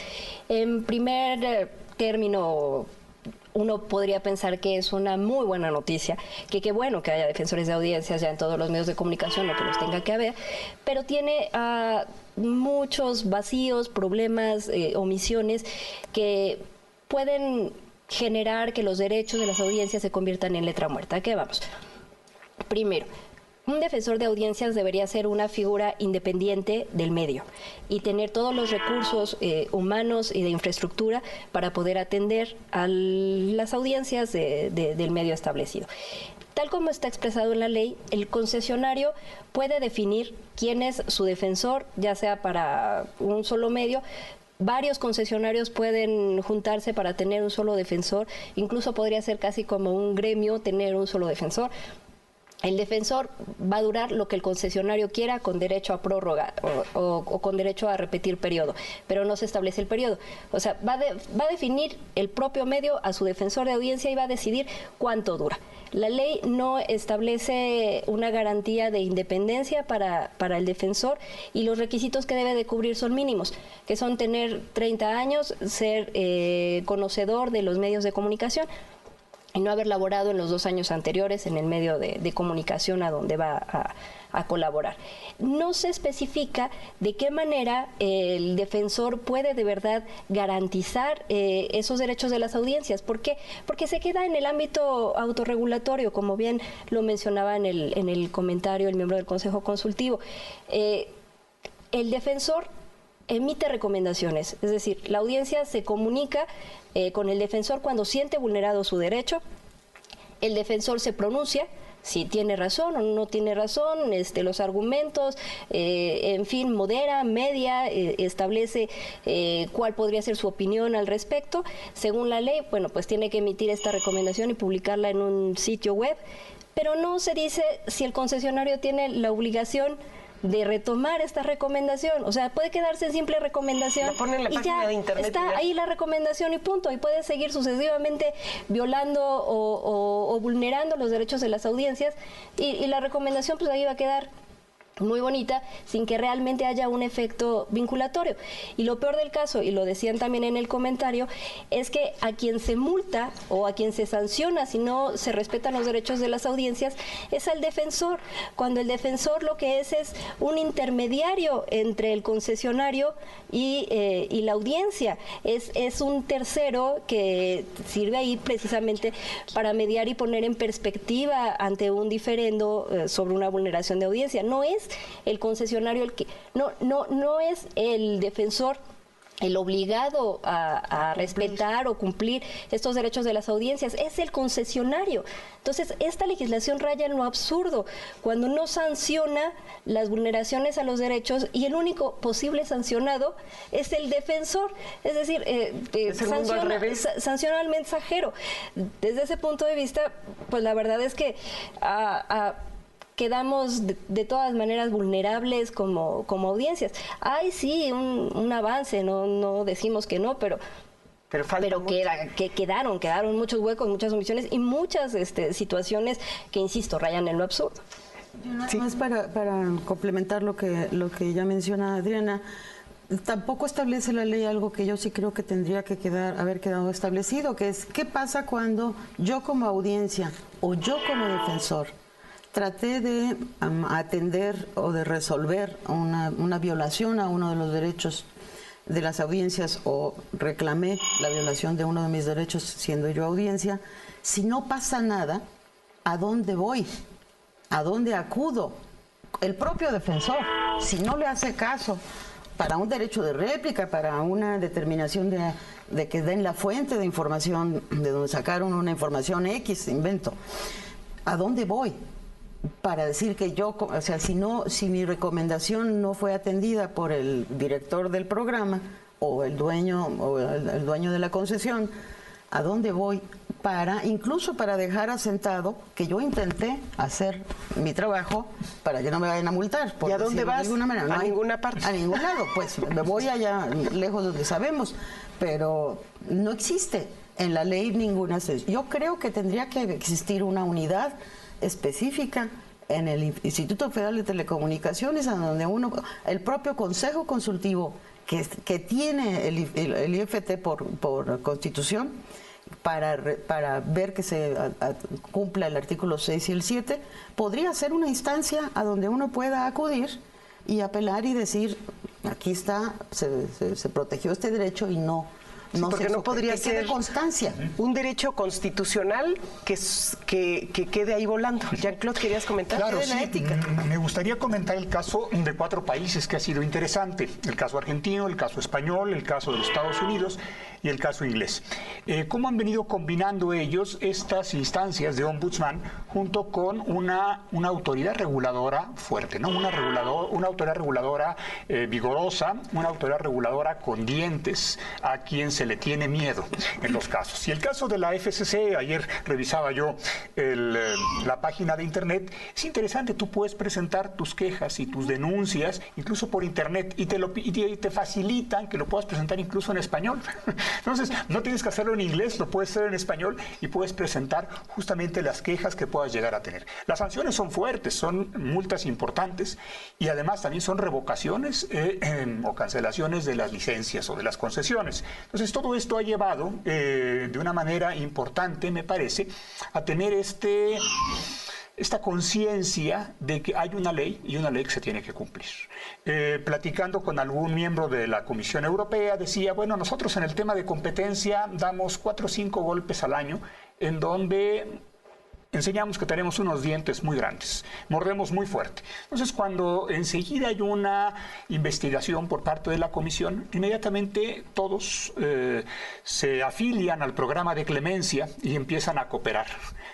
En primer término, uno podría pensar que es una muy buena noticia, que qué bueno que haya defensores de audiencias ya en todos los medios de comunicación, no que los tenga que haber, pero tiene muchos vacíos, problemas, omisiones que pueden generar que los derechos de las audiencias se conviertan en letra muerta. ¿A qué vamos? Primero, un defensor de audiencias debería ser una figura independiente del medio y tener todos los recursos humanos y de infraestructura para poder atender a las audiencias del medio establecido. Tal como está expresado en la ley, el concesionario puede definir quién es su defensor, ya sea para un solo medio. Varios concesionarios pueden juntarse para tener un solo defensor, incluso podría ser casi como un gremio tener un solo defensor. El defensor va a durar lo que el concesionario quiera con derecho a prórroga o con derecho a repetir periodo, pero no se establece el periodo. O sea, va a definir el propio medio a su defensor de audiencia y va a decidir cuánto dura. La ley no establece una garantía de independencia para el defensor y los requisitos que debe de cubrir son mínimos, que son tener 30 años, ser conocedor de los medios de comunicación y no haber laborado en los 2 años anteriores en el medio de comunicación a donde va a colaborar. No se especifica de qué manera el defensor puede de verdad garantizar esos derechos de las audiencias. ¿Por qué? Porque se queda en el ámbito autorregulatorio, como bien lo mencionaba en el comentario el miembro del Consejo Consultivo. El defensor emite recomendaciones, es decir, la audiencia se comunica con el defensor cuando siente vulnerado su derecho, el defensor se pronuncia si tiene razón o no tiene razón, los argumentos, en fin, modera, media, establece cuál podría ser su opinión al respecto. Según la ley, bueno, pues tiene que emitir esta recomendación y publicarla en un sitio web, pero no se dice si el concesionario tiene la obligación de retomar esta recomendación. O sea, puede quedarse en simple recomendación y ya de internet, está ahí la recomendación y punto, y puede seguir sucesivamente violando o vulnerando los derechos de las audiencias y la recomendación pues ahí va a quedar. muy bonita, sin que realmente haya un efecto vinculatorio. Y lo peor del caso, y lo decían también en el comentario, es que a quien se multa o a quien se sanciona si no se respetan los derechos de las audiencias es al defensor, cuando el defensor lo que es un intermediario entre el concesionario y la audiencia. Es un tercero que sirve ahí precisamente para mediar y poner en perspectiva ante un diferendo sobre una vulneración de audiencia. No es el concesionario el que no es el defensor el obligado a respetar o cumplir estos derechos de las audiencias, es el concesionario. Entonces, esta legislación raya en lo absurdo, cuando no sanciona las vulneraciones a los derechos y el único posible sancionado es el defensor. Es decir, sanciona al mensajero. Desde ese punto de vista, pues la verdad es que quedamos de todas maneras vulnerables como audiencias. Hay sí un avance, no decimos que no, pero quedaron muchos huecos, muchas omisiones y muchas situaciones que, insisto, rayan en lo absurdo. Sí. Más para complementar lo que ya menciona Adriana, tampoco establece la ley algo que yo sí creo que tendría que haber quedado establecido, que es ¿qué pasa cuando yo como audiencia o yo como defensor traté de atender o de resolver una violación a uno de los derechos de las audiencias o reclamé la violación de uno de mis derechos siendo yo audiencia? Si no pasa nada, ¿a dónde voy? ¿A dónde acudo? El propio defensor, si no le hace caso para un derecho de réplica, para una determinación de que den la fuente de información de donde sacaron una información X, invento, ¿a dónde voy? Para decir que yo, o sea, si mi recomendación no fue atendida por el director del programa o el dueño de la concesión, ¿a dónde voy? Incluso para dejar asentado que yo intenté hacer mi trabajo para que no me vayan a multar. ¿Y a dónde vas? A ninguna parte. A ningún lado, pues me voy allá lejos donde sabemos, pero no existe en la ley ninguna. Yo creo que tendría que existir una unidad específica en el Instituto Federal de Telecomunicaciones, a donde el propio Consejo Consultivo que tiene el IFT por Constitución, para ver que se cumpla el artículo 6 y el 7, podría ser una instancia a donde uno pueda acudir y apelar y decir, aquí está, se protegió este derecho y no... Sí, porque no podría ser constancia. Un derecho constitucional que quede ahí volando. Jean-Claude, ¿querías comentar? Claro, sí. La ética. Me gustaría comentar el caso de 4 países que ha sido interesante. El caso argentino, el caso español, el caso de los Estados Unidos y el caso inglés. ¿Cómo han venido combinando ellos estas instancias de ombudsman junto con una autoridad reguladora fuerte, ¿no? Una autoridad reguladora vigorosa, una autoridad reguladora con dientes, a quien se le tiene miedo en los casos. Y el caso de la FCC, ayer revisaba yo la página de internet, es interesante, tú puedes presentar tus quejas y tus denuncias incluso por internet y te facilitan que lo puedas presentar incluso en español. Entonces, no tienes que hacerlo en inglés, lo puedes hacer en español y puedes presentar justamente las quejas que puedas llegar a tener. Las sanciones son fuertes, son multas importantes y además también son revocaciones o cancelaciones de las licencias o de las concesiones. Entonces, todo esto ha llevado de una manera importante, me parece, a tener esta conciencia de que hay una ley y una ley que se tiene que cumplir. Platicando con algún miembro de la Comisión Europea, decía, bueno, nosotros en el tema de competencia damos 4 o 5 golpes al año en donde enseñamos que tenemos unos dientes muy grandes, mordemos muy fuerte. Entonces, cuando enseguida hay una investigación por parte de la Comisión, inmediatamente todos se afilian al programa de clemencia y empiezan a cooperar,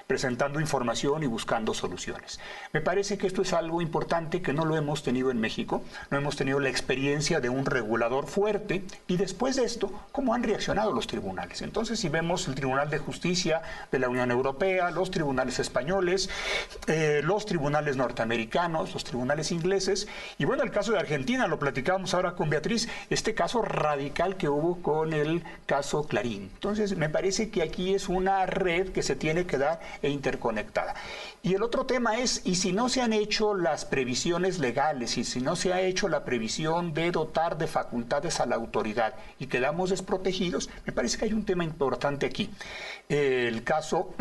presentando información y buscando soluciones. Me parece que esto es algo importante que no lo hemos tenido en México, no hemos tenido la experiencia de un regulador fuerte y después de esto, ¿cómo han reaccionado los tribunales? Entonces, si vemos el Tribunal de Justicia de la Unión Europea, los tribunales tribunales españoles, los tribunales norteamericanos, los tribunales ingleses, y bueno, el caso de Argentina, lo platicábamos ahora con Beatriz, este caso radical que hubo con el caso Clarín. Entonces, me parece que aquí es una red que se tiene que dar e interconectada. Y el otro tema es, y si no se han hecho las previsiones legales, y si no se ha hecho la previsión de dotar de facultades a la autoridad y quedamos desprotegidos, me parece que hay un tema importante aquí. El caso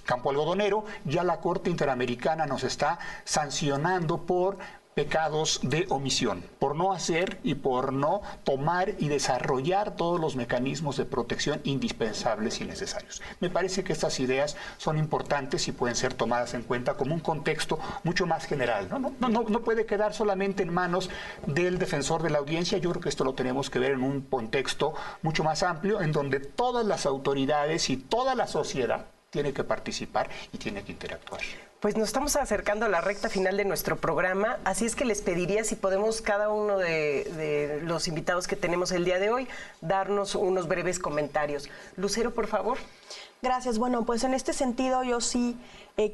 Campo Algodonero, ya la Corte Interamericana nos está sancionando por pecados de omisión, por no hacer y por no tomar y desarrollar todos los mecanismos de protección indispensables y necesarios. Me parece que estas ideas son importantes y pueden ser tomadas en cuenta como un contexto mucho más general. No puede quedar solamente en manos del defensor de la audiencia. Yo creo que esto lo tenemos que ver en un contexto mucho más amplio, en donde todas las autoridades y toda la sociedad tiene que participar y tiene que interactuar. Pues nos estamos acercando a la recta final de nuestro programa, así es que les pediría si podemos cada uno de los invitados que tenemos el día de hoy darnos unos breves comentarios. Lucero, por favor. Gracias. Bueno, pues en este sentido yo sí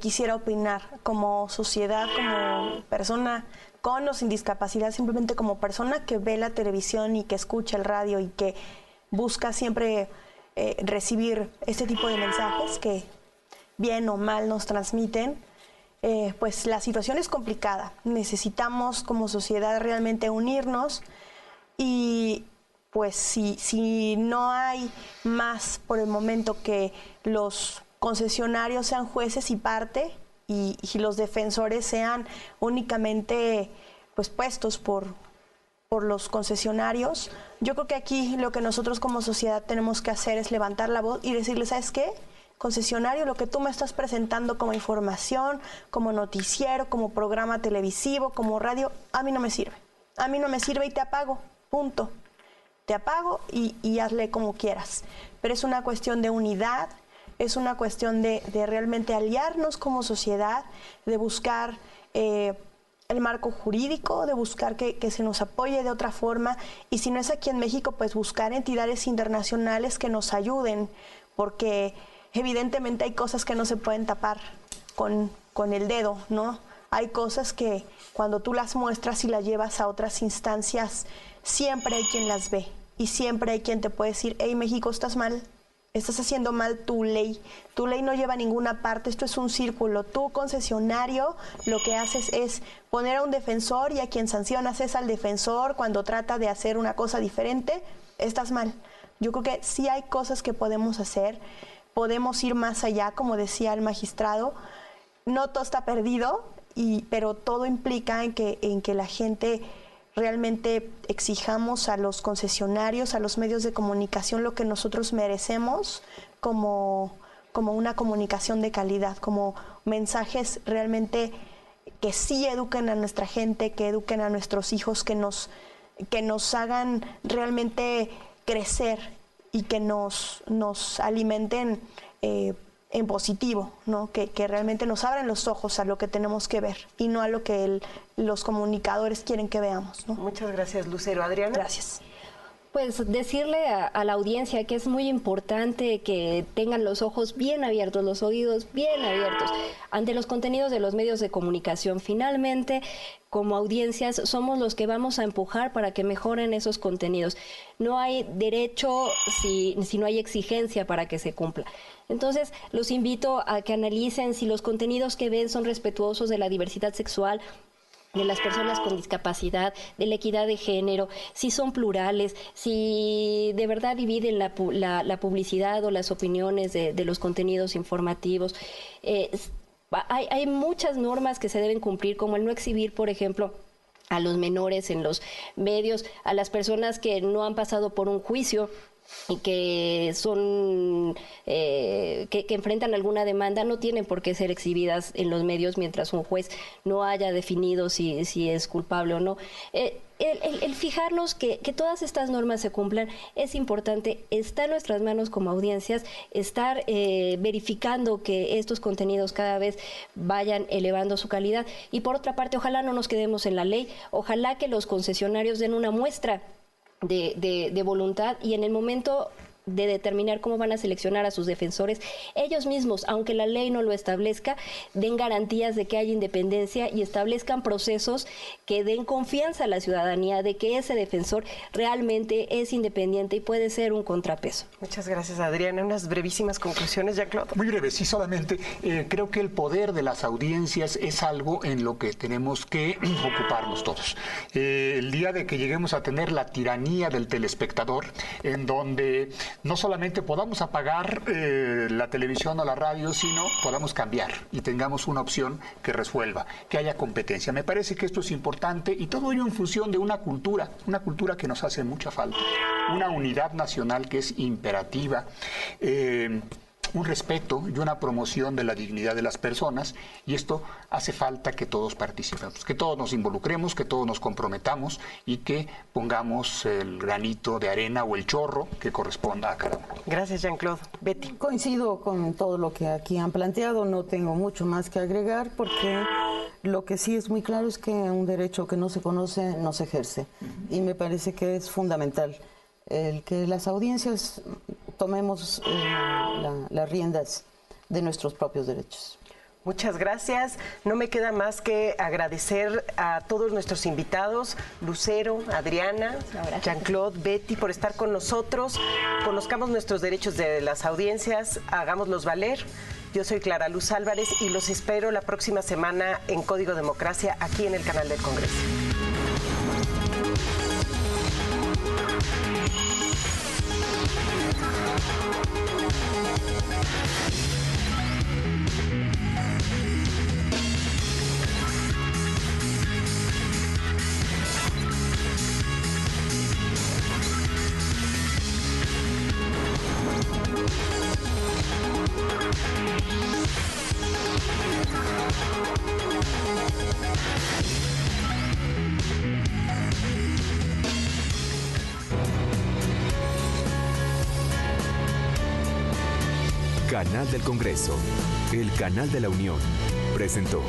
quisiera opinar como sociedad, como persona con o sin discapacidad, simplemente como persona que ve la televisión y que escucha el radio y que busca siempre recibir este tipo de mensajes que bien o mal nos transmiten. Pues la situación es complicada. Necesitamos como sociedad realmente unirnos y pues si no hay más por el momento que los concesionarios sean jueces y parte y los defensores sean únicamente pues puestos por los concesionarios, yo creo que aquí lo que nosotros como sociedad tenemos que hacer es levantar la voz y decirles, ¿sabes qué? Concesionario, lo que tú me estás presentando como información, como noticiero, como programa televisivo, como radio, a mí no me sirve. A mí no me sirve y te apago, punto. Te apago y hazle como quieras. Pero es una cuestión de unidad, es una cuestión de realmente aliarnos como sociedad, de buscar el marco jurídico, de buscar que se nos apoye de otra forma. Y si no es aquí en México, pues buscar entidades internacionales que nos ayuden, porque evidentemente hay cosas que no se pueden tapar con el dedo, ¿no? Hay cosas que cuando tú las muestras y las llevas a otras instancias, siempre hay quien las ve y siempre hay quien te puede decir, hey, México, estás mal, estás haciendo mal tu ley no lleva a ninguna parte, esto es un círculo. Tú, concesionario, lo que haces es poner a un defensor y a quien sancionas es al defensor cuando trata de hacer una cosa diferente, estás mal. Yo creo que sí hay cosas que podemos hacer. Podemos ir más allá, como decía el magistrado. No todo está perdido, pero todo implica en que la gente realmente exijamos a los concesionarios, a los medios de comunicación lo que nosotros merecemos como una comunicación de calidad, como mensajes realmente que sí eduquen a nuestra gente, que eduquen a nuestros hijos, que nos hagan realmente crecer y que nos alimenten en positivo, ¿no? Que realmente nos abran los ojos a lo que tenemos que ver y no a lo que los comunicadores quieren que veamos, ¿no? Muchas gracias, Lucero. Adriana. Gracias. Pues decirle a la audiencia que es muy importante que tengan los ojos bien abiertos, los oídos bien abiertos ante los contenidos de los medios de comunicación. Finalmente, como audiencias, somos los que vamos a empujar para que mejoren esos contenidos. No hay derecho si no hay exigencia para que se cumpla. Entonces, los invito a que analicen si los contenidos que ven son respetuosos de la diversidad sexual, de las personas con discapacidad, de la equidad de género, si son plurales, si de verdad dividen la publicidad o las opiniones de los contenidos informativos. Hay muchas normas que se deben cumplir, como el no exhibir, por ejemplo, a los menores en los medios, a las personas que no han pasado por un juicio y que son que enfrentan alguna demanda, no tienen por qué ser exhibidas en los medios mientras un juez no haya definido si es culpable o no. El fijarnos que todas estas normas se cumplan es importante. Está en nuestras manos como audiencias estar verificando que estos contenidos cada vez vayan elevando su calidad. Y por otra parte, ojalá no nos quedemos en la ley, ojalá que los concesionarios den una muestra de voluntad y en el momento de determinar cómo van a seleccionar a sus defensores, ellos mismos, aunque la ley no lo establezca, den garantías de que haya independencia y establezcan procesos que den confianza a la ciudadanía de que ese defensor realmente es independiente y puede ser un contrapeso. Muchas gracias, Adriana. Unas brevísimas conclusiones, Jean-Claude. Muy breve, sí, solamente creo que el poder de las audiencias es algo en lo que tenemos que ocuparnos todos. El día de que lleguemos a tener la tiranía del telespectador, en donde no solamente podamos apagar la televisión o la radio, sino podamos cambiar y tengamos una opción que resuelva, que haya competencia. Me parece que esto es importante y todo ello en función de una cultura que nos hace mucha falta, una unidad nacional que es imperativa, un respeto y una promoción de la dignidad de las personas, y esto hace falta que todos participemos, que todos nos involucremos, que todos nos comprometamos y que pongamos el granito de arena o el chorro que corresponda a cada uno. Gracias, Jean-Claude. Betty. Coincido con todo lo que aquí han planteado, no tengo mucho más que agregar porque lo que sí es muy claro es que un derecho que no se conoce no se ejerce, y me parece que es fundamental el que las audiencias tomemos las riendas de nuestros propios derechos. Muchas gracias. No me queda más que agradecer a todos nuestros invitados, Lucero, Adriana, Jean-Claude, Betty, por estar con nosotros. Conozcamos nuestros derechos de las audiencias, hagámoslos valer. Yo soy Clara Luz Álvarez y los espero la próxima semana en Código Democracia, aquí en el canal del Congreso. Canal del Congreso, el canal de la Unión, presentó.